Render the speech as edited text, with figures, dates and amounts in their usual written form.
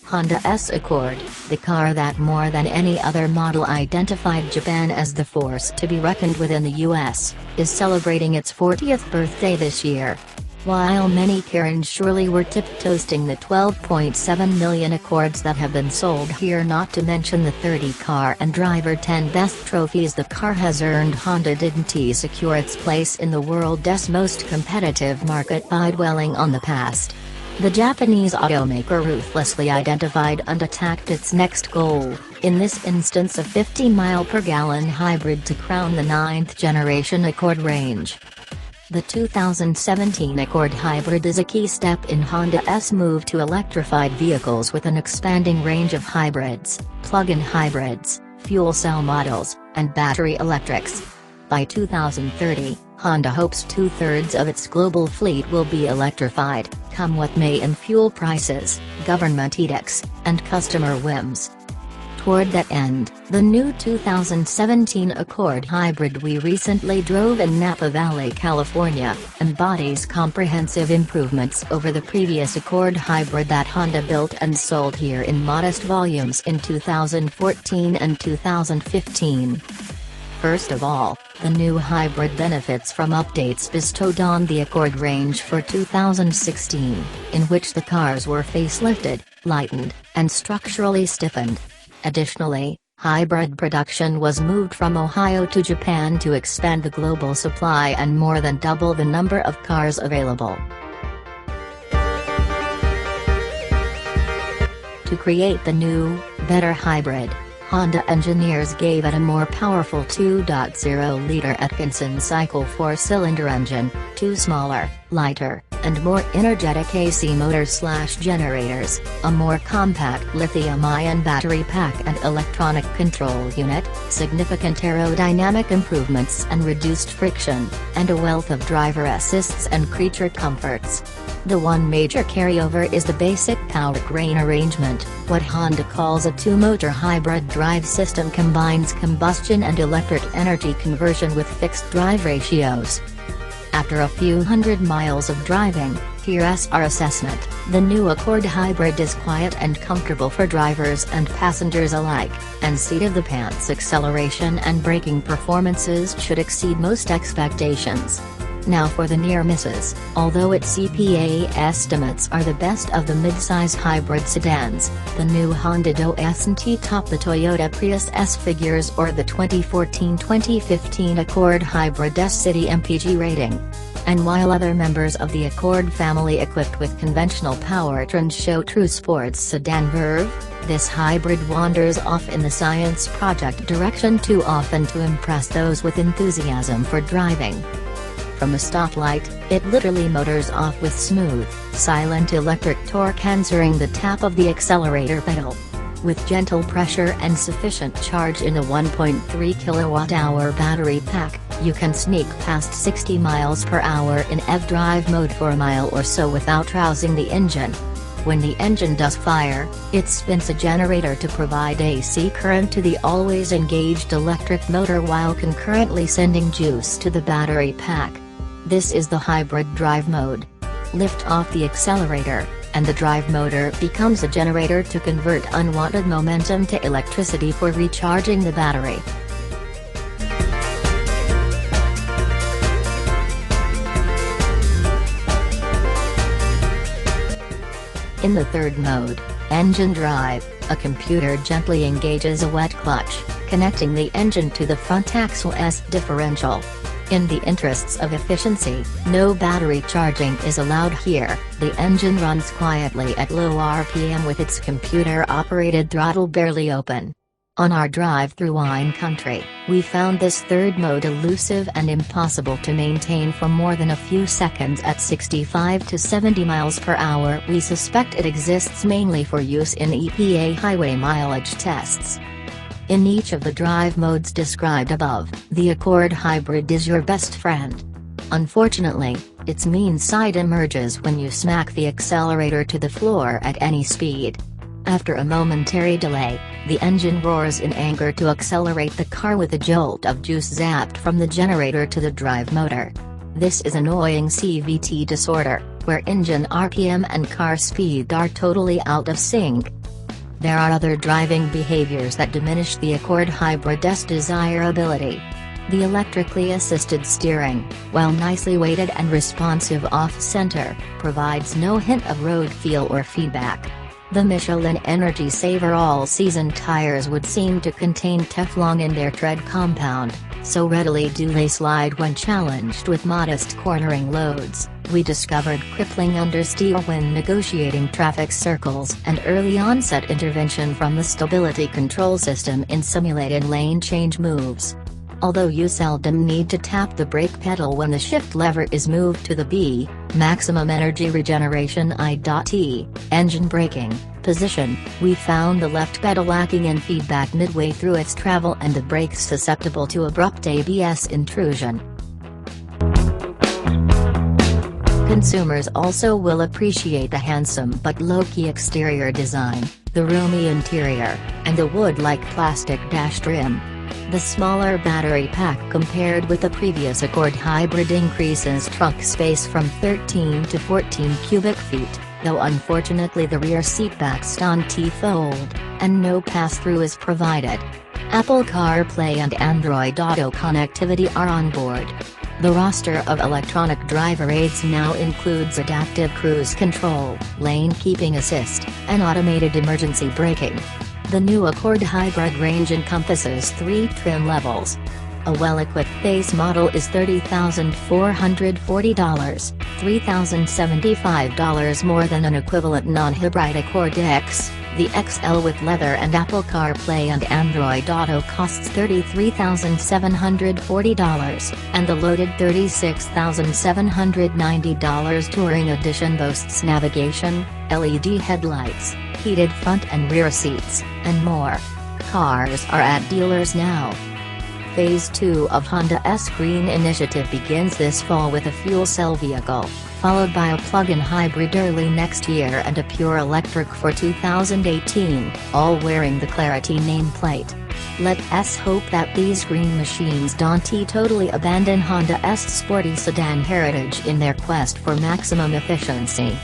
Honda S Accord, the car that more than any other model identified Japan as the force to be reckoned with in the US, is celebrating its 40th birthday this year. While many Karen surely were tip-toasting the 12.7 million Accords that have been sold here, not to mention the 30 car and driver 10 best trophies the car has earned, Honda didn't secure its place in the world's most competitive market by dwelling on the past. The Japanese automaker ruthlessly identified and attacked its next goal, in this instance a 50 mpg hybrid to crown the 9th generation Accord range. The 2017 Accord Hybrid is a key step in Honda's move to electrified vehicles with an expanding range of hybrids, plug-in hybrids, fuel cell models, and battery electrics. By 2030, Honda hopes 2/3 of its global fleet will be electrified, come what may, in fuel prices, government edicts, and customer whims. Toward that end, the new 2017 Accord Hybrid we recently drove in Napa Valley, California, embodies comprehensive improvements over the previous Accord Hybrid that Honda built and sold here in modest volumes in 2014 and 2015. First of all, the new hybrid benefits from updates bestowed on the Accord range for 2016, in which the cars were facelifted, lightened, and structurally stiffened. Additionally, hybrid production was moved from Ohio to Japan to expand the global supply and more than double the number of cars available. To create the new, better hybrid, Honda engineers gave it a more powerful 2.0-liter Atkinson cycle 4-cylinder engine, two smaller, lighter, and more energetic AC motors/generators, a more compact lithium-ion battery pack and electronic control unit, significant aerodynamic improvements and reduced friction, and a wealth of driver assists and creature comforts. The one major carryover is the basic powertrain arrangement. What Honda calls a two-motor hybrid drive system combines combustion and electric energy conversion with fixed drive ratios. After a few hundred miles of driving, here's our assessment: the new Accord Hybrid is quiet and comfortable for drivers and passengers alike, and seat-of-the-pants acceleration and braking performances should exceed most expectations. Now for the near misses. Although its CPA estimates are the best of the mid-size hybrid sedans, the new Honda doesn't top the Toyota Prius S figures or the 2014-2015 Accord Hybrid S City MPG rating. And while other members of the Accord family equipped with conventional powertrains show true sports sedan verve, this hybrid wanders off in the science project direction too often to impress those with enthusiasm for driving. From a stoplight, it literally motors off with smooth, silent electric torque answering the tap of the accelerator pedal. With gentle pressure and sufficient charge in a 1.3 kWh battery pack, you can sneak past 60 miles per hour in EV drive mode for a mile or so without rousing the engine. When the engine does fire, it spins a generator to provide AC current to the always engaged electric motor while concurrently sending juice to the battery pack. This is the hybrid drive mode. Lift off the accelerator, and the drive motor becomes a generator to convert unwanted momentum to electricity for recharging the battery. In the third mode, engine drive, a computer gently engages a wet clutch, connecting the engine to the front axle-S differential. In the interests of efficiency, no battery charging is allowed here. The engine runs quietly at low RPM with its computer-operated throttle barely open. On our drive through wine country, we found this third mode elusive and impossible to maintain for more than a few seconds at 65 to 70 miles per hour. We suspect it exists mainly for use in EPA highway mileage tests. In each of the drive modes described above, the Accord Hybrid is your best friend. Unfortunately, its mean side emerges when you smack the accelerator to the floor at any speed. After a momentary delay, the engine roars in anger to accelerate the car with a jolt of juice zapped from the generator to the drive motor. This is annoying CVT disorder, where engine RPM and car speed are totally out of sync. There are other driving behaviors that diminish the Accord Hybrid's desirability. The electrically assisted steering, while nicely weighted and responsive off-center, provides no hint of road feel or feedback. The Michelin Energy Saver all-season tires would seem to contain Teflon in their tread compound, so readily do they slide when challenged with modest cornering loads. We discovered crippling understeer when negotiating traffic circles and early onset intervention from the stability control system in simulated lane change moves. Although you seldom need to tap the brake pedal when the shift lever is moved to the B, maximum energy regeneration I.E, engine braking, position, we found the left pedal lacking in feedback midway through its travel and the brakes susceptible to abrupt ABS intrusion. Consumers also will appreciate the handsome but low-key exterior design, the roomy interior, and the wood-like plastic dash trim. The smaller battery pack compared with the previous Accord Hybrid increases trunk space from 13 to 14 cubic feet, though unfortunately the rear seatbacks don't fold, and no pass-through is provided. Apple CarPlay and Android Auto connectivity are on board. The roster of electronic driver aids now includes adaptive cruise control, lane keeping assist, and automated emergency braking. The new Accord Hybrid range encompasses 3 trim levels. A well-equipped base model is $30,440, $3,075 more than an equivalent non-hybrid Accord X. The XL with leather and Apple CarPlay and Android Auto costs $33,740, and the loaded $36,790 Touring Edition boasts navigation, LED headlights, heated front and rear seats, and more. Cars are at dealers now. Phase 2 of Honda's Green Initiative begins this fall with a fuel cell vehicle, followed by a plug-in hybrid early next year and a pure electric for 2018, all wearing the Clarity nameplate. Let us hope that these green machines don't totally abandon Honda's sporty sedan heritage in their quest for maximum efficiency.